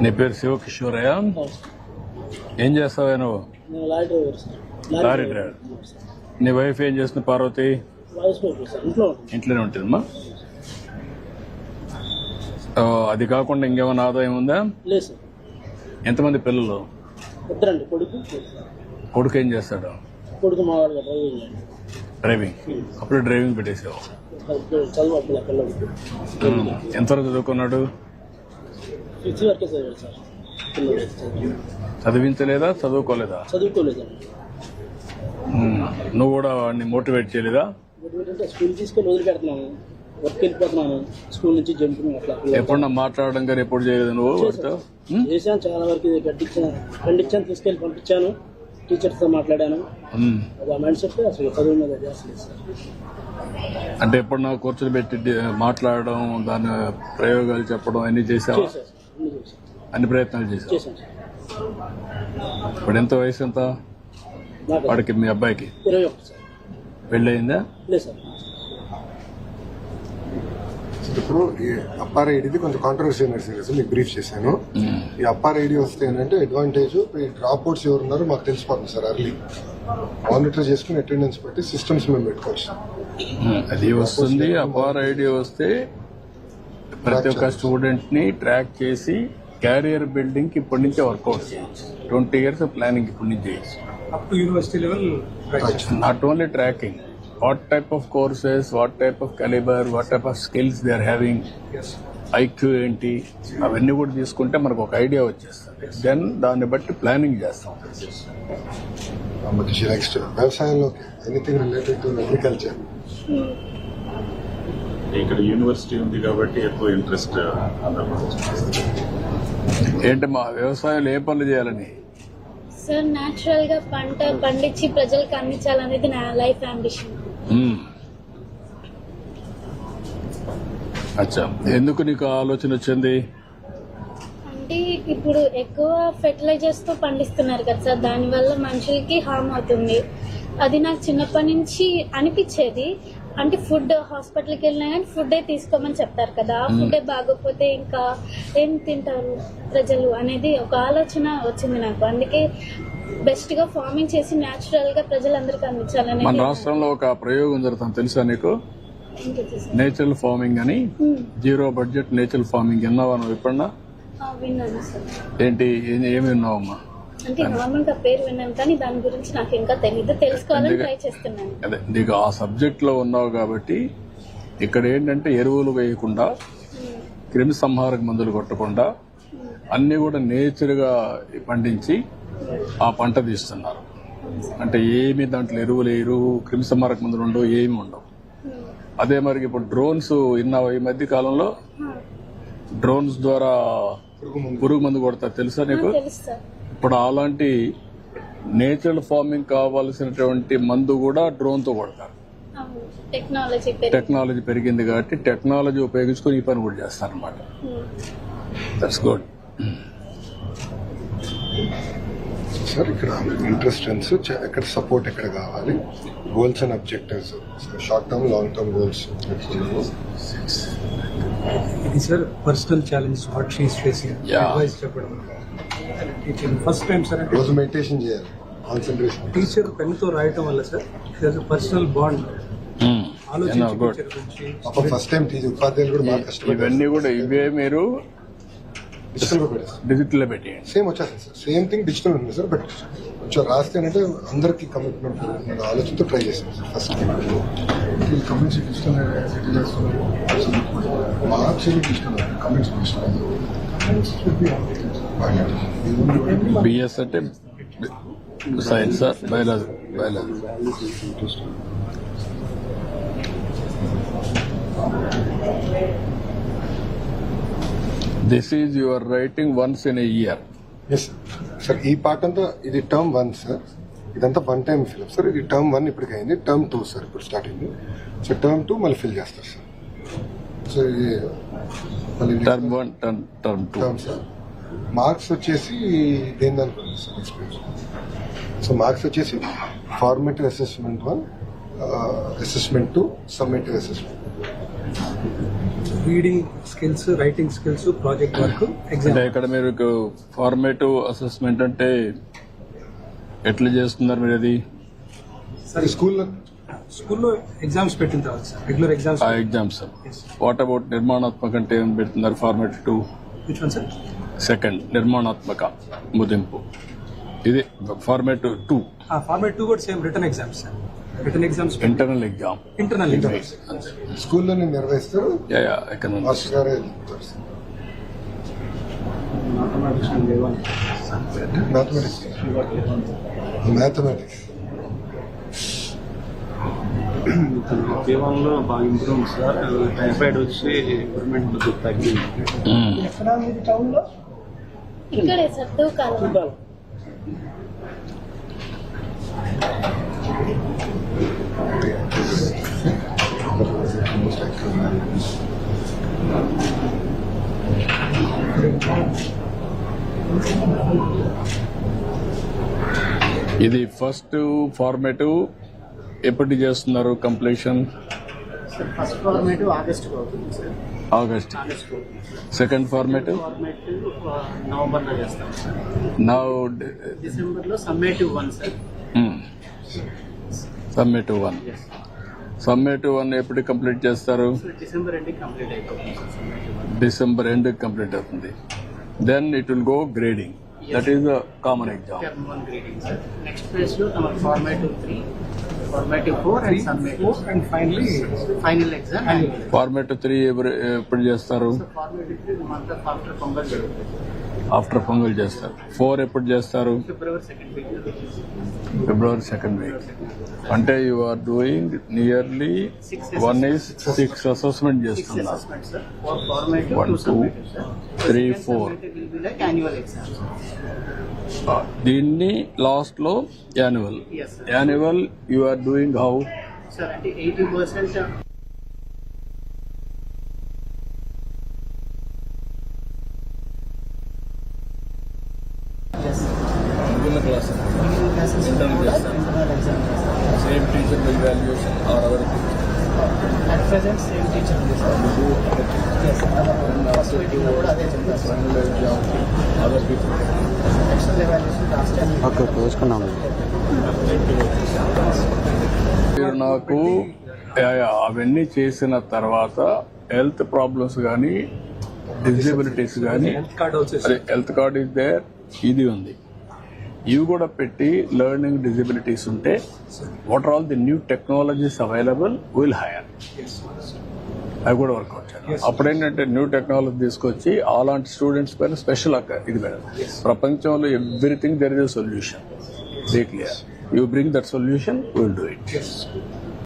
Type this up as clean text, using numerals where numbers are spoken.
నీ పేరు శివకిషోరయ్య. ఏం చేస్తావా నువ్వు? నేను lorry driver sir. Lorry driver. నీ వైఫ్ ఏం చేస్తుంది పార్వతి? ఇంట్లోనే ఉంటుందమ్మా. అది కాకుండా ఇంకేమైనా ఆదాయం ఉందా? లేదు సార్. ఎంతమంది పిల్లలు? ఇద్దరండి. కొడుకు ఏం చేస్తాడు? కొడుకు మావాడుగా డ్రైవింగ్. అప్పుడు డ్రైవింగ్ పెట్టేసావు. చదువు పిల్లలకి. ఎంతవరకు చదువుకున్నాడు? 6 వరకే చదివాడు సార్. చదివించలేదా? చదువుకోలేదా? చదువుకోలేదు. నువ్వు కూడా వాడిని మోటివేట్ చేయలేదా? అంటే స్కూల్ తీసుకొని వదిలిపెడుతున్నాను, వర్క్ వెళ్ళిపోతున్నాను. స్కూల్ నుంచి జంపింగ్ అట్లా. ఎప్పుడన్నా మాట్లాడడం కానీ ఎప్పుడు చేయలేదు నువ్వు? చేశాను చాలా వరకు. ఖండించాను, తీసుకెళ్ళి పంపించాను, టీచర్స్తో మాట్లాడాను. అది ఆ మైండ్ సెట్ అసలు చదువు మీద చేస్తలేదు సార్. అంటే ఎప్పుడు నాకు కూర్చొని పెట్టి మాట్లాడడం, దాని ప్రయోగాలు చెప్పడం అన్ని చేసావా? అన్ని ప్రయత్నాలు చేసావు. ఇప్పుడు ఎంత వయసు? ఎంత వాడికి? మీ అబ్బాయికి 21 సార్. పెళ్ళయిందా? లేదు సార్. ఇప్పుడు ఈ అప్పార్ ఐడిది కొంచెం కాంట్రవర్సీ సీరియస్ మీకు బ్రీఫ్ చేశాను. ఈ అప్పార్ ఐడి వస్తే ఏంటంటే అడ్వాంటేజ్, ఈ డ్రాప్ అవుట్స్ ఎవరు ఉన్నారో మాకు తెలిసిపోతుంది సార్. అర్లీ మానిటర్ చేసుకుని అటెండెన్స్ పెట్టి సిస్టమ్స్ మేము పెట్టుకోవచ్చు. అది వస్తుంది. అప్పార్ ఐడి వస్తే ప్రతి ఒక్క స్టూడెంట్ ని ట్రాక్ చేసి క్యారియర్ బిల్డింగ్ కి ఇప్పటి నుంచే వర్కౌట్ చేయొచ్చు. 20 years ప్లానింగ్ ఇప్పటి నుంచి చేయొచ్చు. Up to university level. Not only tracking, what type of courses, what type of calibre, what type of skills they are having, IQ ఏంటి, అవన్నీ కూడా తీసుకుంటే మనకు ఒక ఐడియా వచ్చేస్తుంది. దెన్ దాన్ని బట్టి ప్లానింగ్ చేస్తాం. నెక్స్ట్ వ్యవసాయంలో ఎనీథింగ్ రిలేటెడ్ టు అగ్రికల్చర్. ఇక్కడ యూనివర్సిటీ ఉంది కాబట్టి ఎక్కువ ఇంట్రెస్ట్. ఏంటి మా వ్యవసాయంలో ఏ పనులు చేయాలని? సార్, న్యాచురల్ గా పంట పండించి ప్రజలకు అందించాలనేది నా లైఫ్ అంబిషన్. అచ్చా, ఎందుకు నీకు ఆలోచన వచ్చింది? అంటే ఇప్పుడు ఎక్కువ ఫెర్టిలైజర్స్ తో పండిస్తున్నారు కదా సార్, దానివల్ల మనుషులకి హార్మ్ అవుతుంది. అది నాకు చిన్నప్పటి నుంచి అనిపించేది. అంటే ఫుడ్, హాస్పిటల్కి వెళ్ళినా కానీ ఫుడ్డే తీసుకోమని చెప్తారు కదా, ఆ ఫుడ్డే బాగోకపోతే ఇంకా ఏం తింటారు ప్రజలు అనేది ఒక ఆలోచన వచ్చింది నాకు. అందుకే బెస్ట్ గా ఫార్మింగ్ చేసి న్యాచురల్ గా ప్రజలందరికీ అందించాలని. మన రాష్ట్రంలో ఒక ప్రయోగం జరుగుతుంది, తెలుసా నీకు? నేచురల్ ఫార్మింగ్ అని. 0 బడ్జెట్ నేచురల్ ఫార్మింగ్. విన్నావా నువ్వు ఎప్పుడన్నా? విన్నాను సార్. ఏంటి, ఏమి విన్నావమ్మా? అంటే నార్మల్ గా పేరు విన్నాను కానీ దాని గురించి నాకు ఇంకా తెలీదు, తెలుసుకోవాలని ట్రై చేస్తున్నాను. అదే, నీకు ఆ సబ్జెక్ట్ లో ఉన్నావు కాబట్టి ఇక్కడ ఏంటంటే ఎరువులు వేయకుండా, క్రిమి సంహారక మందులు కొట్టకుండా అన్ని కూడా నేచర్ గా పండించి ఆ పంట తీస్తున్నారు. అంటే ఏమి దాంట్లో ఎరువులు వేయరు, క్రిమి సంహారక మందులు ఉండవు, ఏమి ఉండవు. అదే మరి ఇప్పుడు డ్రోన్స్ విన్నావా? ఈ మధ్య కాలంలో డ్రోన్స్ ద్వారా పురుగు మందు కొడతారు, తెలుసా నీకు? ఇప్పుడు అలాంటి నేచురల్ ఫార్మింగ్ కావాల్సినటువంటి మందు కూడా డ్రోన్ తో కొడతారు. టెక్నాలజీ పెరిగింది కాబట్టి టెక్నాలజీ ఉపయోగించుకొని ఈ పని కూడా చేస్తారు అనమాట. That's good. సార్, ఇక్కడ ఇంట్రెస్ట్, ఎక్కడ సపోర్ట్ ఎక్కడ కావాలి, goals and objectives, short term, long term goals. ఇది sir personal challenge what she is facing, advice చెప్పడం. ఫస్ట్ టైం సార్ రోజు మెడిటేషన్ చేయాలి, కాన్సంట్రేషన్. టీచర్ పెన్ తో రాయటం వల్ల sir personal bond first time ఉపాధ్యాయులు కూడా బాగా కష్టపడి ఇవన్నీ కూడా ఇవే మీరు డిజిటల్ లో పెట్టి సేమ్ వచ్చేస్తుంది సార్. సేమ్ థింగ్ డిజిటల్ ఉంది సార్, బట్ కొంచెం రాస్తే అంటే అందరికి కమిట్మెంట్ ఆలోచనతో ట్రై చేస్తాం sir. First comments digital marks digital comments digital. BS అంటే science, biology. This is your writing once in a year. Yes sir. ఈ పార్ట్ అంతా ఇది టర్మ్ 1 సార్. ఇదంతా 1 టైం ఫిల్ సార్. ఇది టర్మ్ 1 ఇప్పటికి అయింది. టర్మ్ 2 సార్ ఇప్పుడు స్టార్ట్ అయింది. సో టర్మ్ 2 మళ్ళీ ఫిల్ చేస్తారు సార్. సో ఇది టర్మ్ 1, టర్మ్ 2 సార్. మార్క్స్ వచ్చేసి దేని దానికి సార్ ఎక్స్పీరియన్స్. సో మార్క్స్ వచ్చేసి formative assessment 1, assessment 2, summative assessment. Reading skills, writing skills, project work, exam. అంటే ఇక్కడ మీరు ఫార్మేటివ్ అసెస్మెంట్ అంటే ఎట్లా చేస్తున్నారు మీరు అది? స్కూల్లో ఎగ్జామ్స్ పెట్టిన తర్వాత సార్, రెగ్యులర్ ఎగ్జామ్స్. ఆ ఎగ్జామ్స్ వాట్ అబౌట్ నిర్మాణాత్మక అంటే ఏం పెడుతున్నారు? Formative 2 which one sir? Second నిర్మాణాత్మక ముదింపు, ఇది ఫార్మేటివ్ 2. ఫార్మేట్ 2 కూడా same return exams sir. Return exams, internal exam. Internal exams స్కూల్లోనే నిర్వహిస్తారు, ఎకనామిక్స్. మాస్టర్ గారే చెప్తారు సార్. మ్యాథమెటిక్స్ జీవనంలో బాగా ఇంప్రూవ్ సార్. టైఫాయిడ్ వచ్చి ఇంప్రూవ్మెంట్ తగ్గింది. ఇక్కడే సార్ తూకాలు. ఇది ఫస్ట్ ఫార్మేటివ్ ఎప్పటి చేస్తున్నారు కంప్లీషన్? ఫస్ట్ ఫార్మేటివ్ ఆగస్ట్ అవుతుంది సార్. ఆగస్ట్. సెకండ్ ఫార్మేటివ్ నవంబర్లో చేస్తాం సార్. నౌ డిసెంబర్లో సమ్మేటివ్ 1 సార్. సమ్మేటివ్ 1. సమ్మేటివ్ 1 ఎప్పుడు కంప్లీట్ చేస్తారు? డిసెంబర్ ఎండ్ కంప్లీట్ అయిపోతుంది sir. Summative 1 December end complete అవుతుంది. Then it will go grading. That is the common exam. Term 1 grading sir. Next phase లో మన formative 3, formative 4 and summative and final exam. Formative 3 ఎప్పుడు చేస్తారు? Formative 3 month after pongal జరుగుతుంది. After pongal చేస్తారు. 4 ఎప్పుడు చేస్తారు? ఫిబ్రవరి 2nd వీక్. ఫిబ్రవరి 2nd వీక్. అంటే you are doing nearly 1 is 6 assessment చేస్తున్నారు. Assessment sir. 4 formative, 1 2 3 4. Will be like annual exam. దీన్ని లాస్ట్ లో annual. Yes, sir. Annual you are doing how? Sir అంటే 80% same teacher evaluation are our at present same teacher ఉంది sir. Yes, first meeting లో కూడా అదే చెప్పారు sir. Other people. External evaluation last time మీరు నాకు అవన్నీ చేసిన తర్వాత హెల్త్ ప్రాబ్లమ్స్ కానీ డిజబిలిటీస్ కానీ హెల్త్ కార్డ్ ఆల్సో అదే హెల్త్ కార్డ్ ఇస్ దేర్, ఇది ఉంది. ఇవి కూడా పెట్టి లెర్నింగ్ డిజబిలిటీస్ ఉంటే what are all the new technologies available will hire. అవి కూడా వర్కౌట్ చేయాలి. అప్పుడేంటంటే న్యూ టెక్నాలజీ తీసుకొచ్చి అలాంటి స్టూడెంట్స్ పైన స్పెషల్ ఇది పెడతాం. ప్రపంచంలో everything there is a solution. Be clear. You bring that solution, we will do it. Yes.